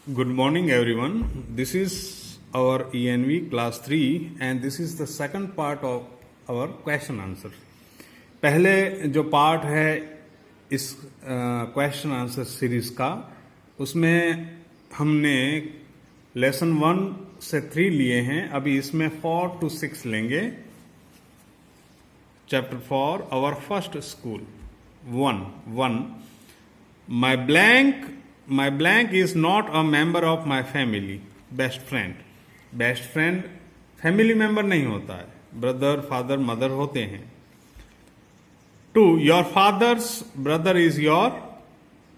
Good morning, everyone. This is our ENV class 3 and this is the second part of our question answer. पहले जो part है इस question answer series का, उसमें हमने lesson 1 से 3 लिए हैं. अभी इसमें 4 to 6 लेंगे. Chapter 4 our first school 1. My blank is not a member of my family. Best friend. Best friend family member नहीं होता है. ब्रदर, फादर, मदर होते हैं. 2. Your father's brother is your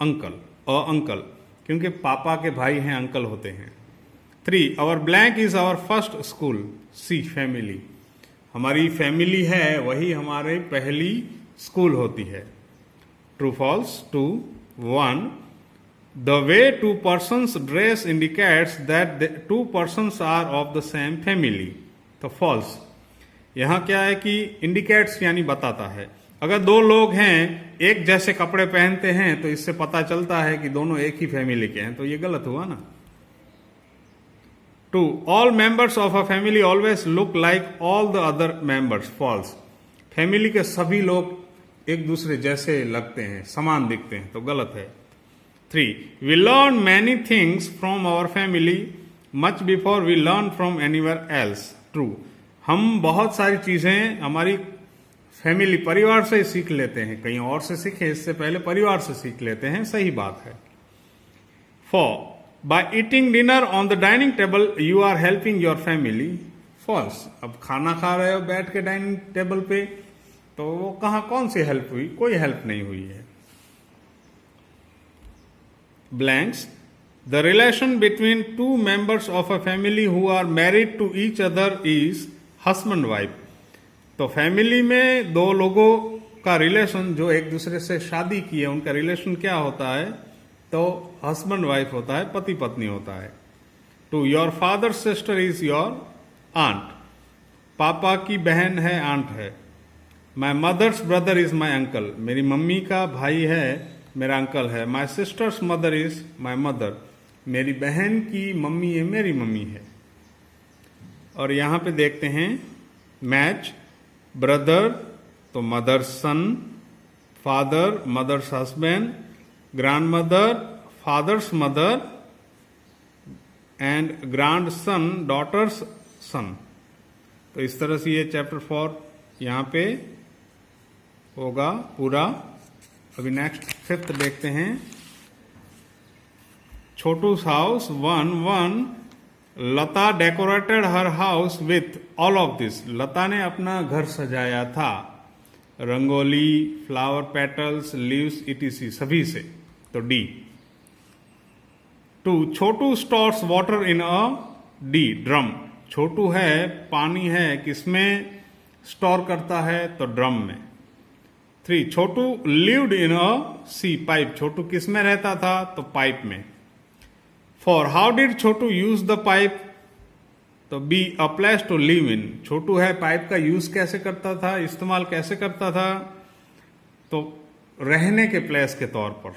uncle or uncle, क्योंकि पापा के भाई हैं, अंकल होते हैं. 3. Our blank is our first school. C. Family. हमारी फैमिली है, वही हमारी पहली स्कूल होती है. True false. 2. 1. The way two persons dress indicates that the two persons are of the same family. तो false. यहाँ क्या है कि indicates यानी बताता है. अगर दो लोग हैं, एक जैसे कपड़े पहनते हैं, तो इससे पता चलता है कि दोनों एक ही फैमिली के हैं, तो ये गलत हुआ ना. 2. All members of a family always look like all the other members. False. Family के सभी लोग एक दूसरे जैसे लगते हैं, समान दिखते हैं, तो गलत है. 3. We learn many things from our family much before we learn from anywhere else. True. हम बहुत सारी चीजें हमारी फैमिली, परिवार से सीख लेते हैं, कहीं और से सीखे इससे पहले परिवार से सीख लेते हैं. सही बात है. 4. By eating dinner on the dining table you are helping your family. False. अब खाना खा रहे हो बैठ के डाइनिंग टेबल पे, तो वो कहाँ कौन सी हेल्प हुई? कोई हेल्प नहीं हुई है. Blanks. The relation between two members of a family who are married to each other is husband wife. तो फैमिली में दो लोगों का रिलेशन जो एक दूसरे से शादी की है, उनका रिलेशन क्या होता है? तो हस्बैंड वाइफ होता है, पति पत्नी होता है. 2. Your father's sister is your aunt. पापा की बहन है, आंट है. My mother's brother is my uncle. मेरी मम्मी का भाई है, मेरा अंकल है. My sister's mother is my mother. मेरी बहन की मम्मी है, मेरी मम्मी है. और यहां पे देखते हैं मैच. ब्रदर तो mother's son, father mother's husband, grandmother father's mother, and grandson daughter's son. तो इस तरह से ये चैप्टर 4 यहां पे होगा पूरा. अभी नेक्स्ट 5th देखते हैं. Chhotu's house 1. Lata decorated her house with all of this. Lata ने अपना घर सजाया था rangoli, flower petals, leaves etc सभी से. तो D. 2. Chhotu stores water in a D drum. Chhotu है, पानी है, किसमें स्टोर करता है? तो ड्रम में. 3. छोटू lived in a C pipe. छोटू किस में रहता था? तो पाइप में. 4. How did Chhotu use the pipe? तो B a place to live in. Chhotu है, पाइप का यूज कैसे करता था, इस्तेमाल कैसे करता था? तो रहने के प्लेस के तौर पर.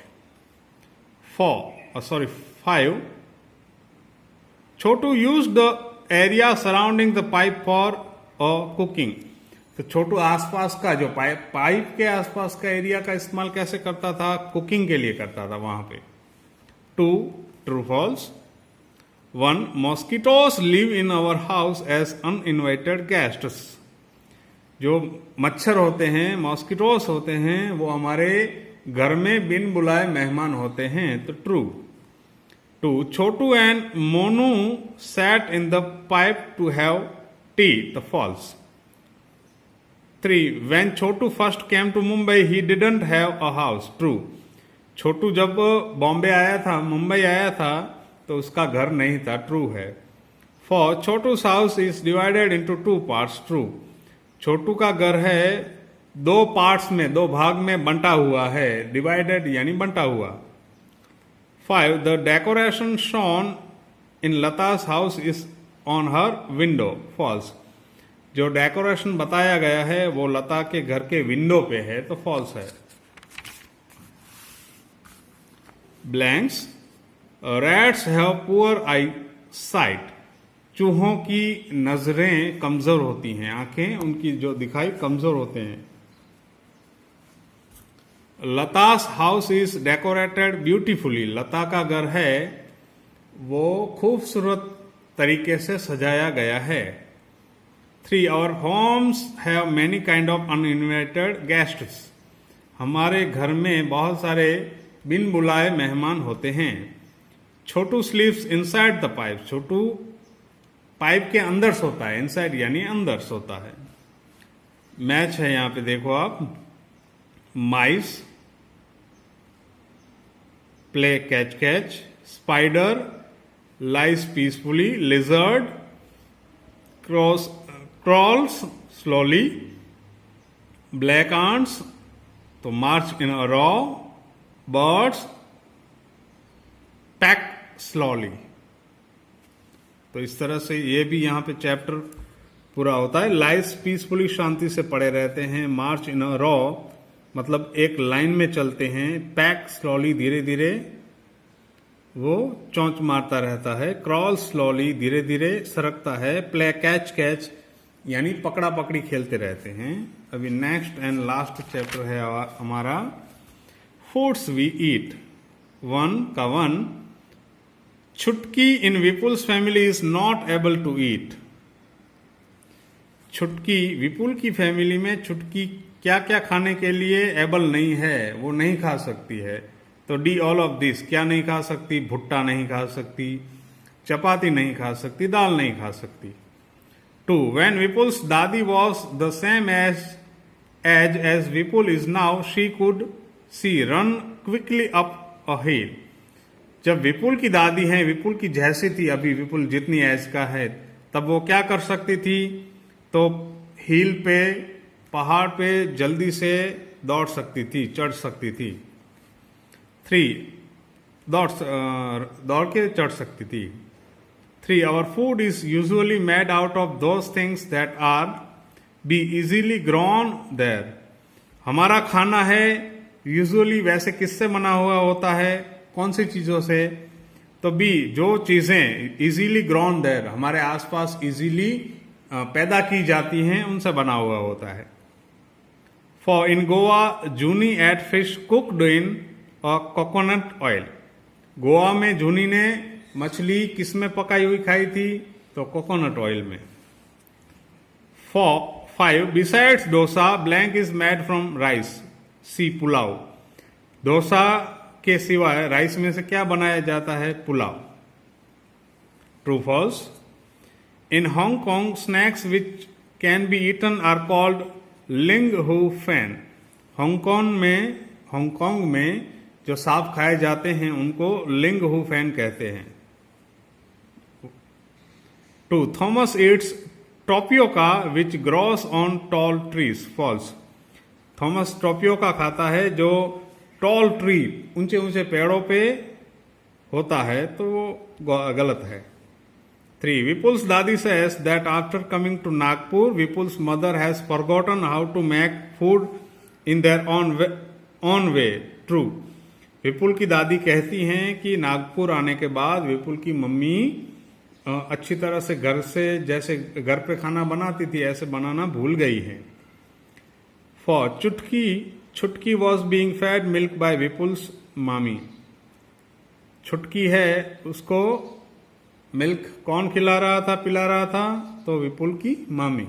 5. Chhotu use the area surrounding the pipe for a cooking. तो छोटू आसपास का जो पाइप के आसपास का एरिया का इस्तेमाल कैसे करता था? कुकिंग के लिए करता था वहां पे. 2. True false. 1. Mosquitoes live in our house as uninvited guests. जो मच्छर होते हैं, मॉस्किटोस होते हैं, वो हमारे घर में बिन बुलाए मेहमान होते हैं. तो true. 2. Chhotu and Monu sat in the pipe to have tea. तो false. 3. When Chhotu first came to Mumbai he didn't have a house. True. Chhotu जब बॉम्बे आया था, मुंबई आया था, तो उसका घर नहीं था. ट्रू है. 4. Chhotu's house is divided into 2 parts. True. Chhotu का घर है, 2 पार्ट्स में, 2 भाग में बंटा हुआ है. डिवाइडेड यानी बंटा हुआ. 5. The decoration shown in Lata's house is on her window. False. जो डेकोरेशन बताया गया है वो लता के घर के विंडो पे है, तो फॉल्स है. Blanks. Rats have poor I site, चूहों की नजरें कमजोर होती हैं, आंखें उनकी जो दिखाई कमजोर होते हैं। लतास हाउस इज डेकोरेटेड ब्यूटीफुली, लता का घर है वो खूबसूरत तरीके से सजाया गया है। 3 our homes have many kind of uninvited guests, हमारे घर में बहुत सारे बिन बुलाए मेहमान होते हैं। Chhotu sleeps inside the pipe, Chhotu pipe के अंदर सोता है, इनसाइड यानी अंदर सोता है। मैच है यहां पे देखो आप, mice play catch catch, spider lies peacefully, lizard crawls slowly, black ants तो march in a row, birds peck slowly. तो इस तरह से ये भी यहां पे चैप्टर पूरा होता है। लाइज पीसफुली, शांति से पड़े रहते हैं। मार्च इन अ रॉ मतलब एक लाइन में चलते हैं। पैक स्लोली, धीरे धीरे वो चौंच मारता रहता है। क्रॉल स्लोली, धीरे धीरे सरकता है। प्ले कैच कैच यानी पकड़ा पकड़ी खेलते रहते हैं। अभी नेक्स्ट एंड लास्ट चैप्टर है हमारा फूड्स वी ईट। 1 का 1, Chutki in Vipul's family is not able to eat. Chutki, Vipul की फैमिली में छुटकी क्या क्या खाने के लिए एबल नहीं है, वो नहीं खा सकती है। तो डी ऑल ऑफ दिस, क्या नहीं खा सकती? भुट्टा नहीं खा सकती, चपाती नहीं खा सकती, दाल नहीं खा सकती। 2 when Vipul's dadi was the same age as Vipul is now, she could see run quickly up a hill. जब विपुल की दादी है, विपुल की जैसी थी, अभी विपुल जितनी एज का है, तब वो क्या कर सकती थी? तो हिल पे, पहाड़ पे जल्दी से दौड़ सकती थी, चढ़ सकती थी। 3 दौड़ के चढ़ सकती थी। 3 our food is usually made out of those things that are be easily grown there. हमारा खाना है यूजुअली वैसे किससे बना हुआ होता है? कौन सी चीजों से? तो बी, जो चीजें इजीली ग्रोन देयर, हमारे आसपास इजीली पैदा की जाती हैं, उनसे बना हुआ होता है। For in Goa Juni ate fish cooked in coconut oil. Goa में जूनी ने मछली किस में पकाई हुई खाई थी? तो कोकोनट ऑयल में। 5 besides dosa blank is made from rice. C pulao. Dosa के सिवाय राइस में से क्या बनाया जाता है? Pulao. True false? In Hong Kong snacks which can be eaten are called ling hu fan. Hong Kong में जो सांप खाए जाते हैं उनको लिंग हु फैन कहते हैं। 2 Thomas eats tapioca which grows on tall trees. False? Thomas tapioca खाता है जो टॉल ट्री, ऊंचे ऊंचे पेड़ों पे होता है, तो वो गलत है। 3 Vipul's dadi says that after coming to Nagpur Vipul's mother has forgotten how to make food in their own way. True? Vipul की दादी कहती हैं कि नागपुर आने के बाद विपुल की मम्मी अच्छी तरह से घर से, जैसे घर पे खाना बनाती थी, ऐसे बनाना भूल गई है। 4 छुटकी was being fade milk bye Vipul's मामी। छुटकी है, उसको मिल्क कौन खिला रहा था, पिला रहा था? तो विपुल की मामी।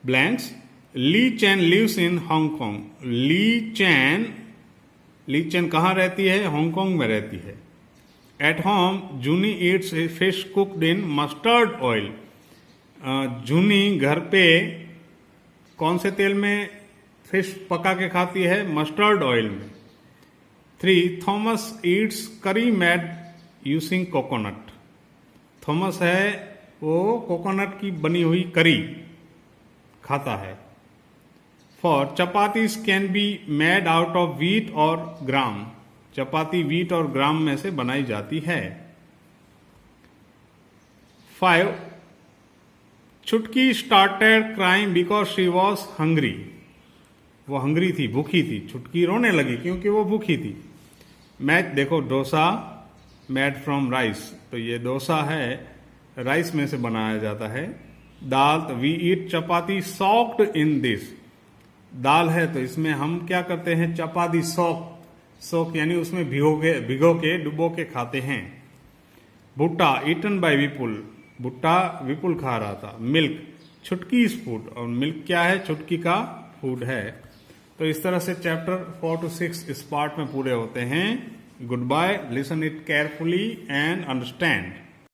Blanks? Li Chan lives in Hong Kong. Li Chan कहाँ रहती है? हांगकांग में रहती है। At home Juni eats fish cooked in mustard oil. Juni घर पे कौन से तेल में फिश पका के खाती है? मस्टर्ड ऑयल में। 3 थॉमस ईट्स करी मेड यूजिंग कोकोनट। थॉमस है वो कोकोनट की बनी हुई करी खाता है। 4 chapatis can be made out of wheat और ग्राम। चपाती व्हीट और ग्राम में से बनाई जाती है। 5 छुटकी started crime because she was hungry. वो हंग्री थी, भूखी थी। छुटकी रोने लगी क्योंकि वो भूखी थी। मैच देखो, डोसा मेड फ्रॉम राइस, तो ये डोसा है, राइस में से बनाया जाता है। दाल, तो we eat chapati soaked in this, दाल है तो इसमें हम क्या करते हैं, चपाती सोक यानी उसमें भिगो के डुबो के खाते हैं। भुट्टा ईटन बाय विपुल, भुट्टा विपुल खा रहा था। मिल्क छुटकी इज फूड, और मिल्क क्या है, छुटकी का फूड है। तो इस तरह से चैप्टर 4 to 6 इस पार्ट में पूरे होते हैं। Goodbye, listen it carefully and understand.